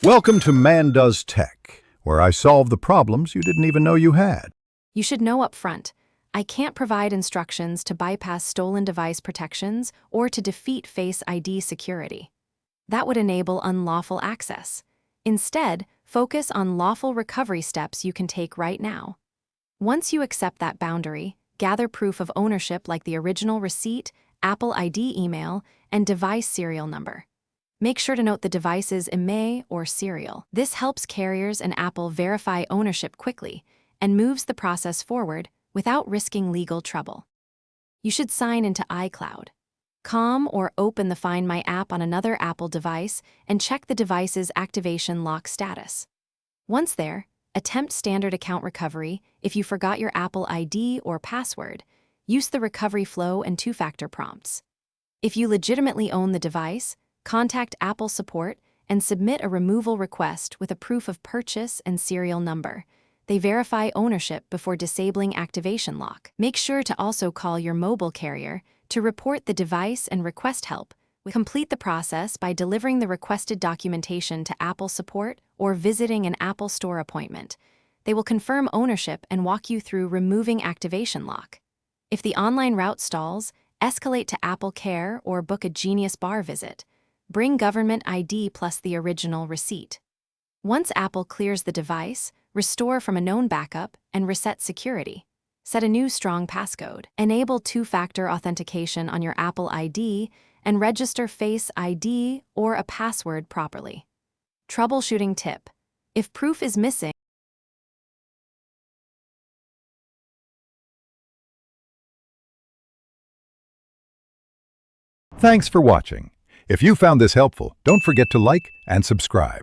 Welcome to Man Does Tech, where I solve the problems you didn't even know you had. You should know up front, I can't provide instructions to bypass stolen device protections or to defeat Face ID security. That would enable unlawful access. Instead, focus on lawful recovery steps you can take right now. Once you accept that boundary, gather proof of ownership like the original receipt, Apple ID email, and device serial number. Make sure to note the device's IMEI or serial. This helps carriers and Apple verify ownership quickly and moves the process forward without risking legal trouble. You should sign into iCloud. Calm or open the Find My app on another Apple device and check the device's activation lock status. Once there, attempt standard account recovery. If you forgot your Apple ID or password, use the recovery flow and two-factor prompts. If you legitimately own the device, contact Apple support and submit a removal request with a proof of purchase and serial number. They verify ownership before disabling activation lock. Make sure to also call your mobile carrier to report the device and request help. Complete the process by delivering the requested documentation to Apple support or visiting an Apple Store appointment. They will confirm ownership and walk you through removing activation lock. If the online route stalls, escalate to Apple Care or book a Genius Bar visit. Bring government ID plus the original receipt. Once Apple clears the device, restore from a known backup and reset security. Set a new strong passcode. Enable two-factor authentication on your Apple ID and register Face ID or a password properly. Troubleshooting tip: if proof is missing, Thanks for watching. If you found this helpful, don't forget to like and subscribe.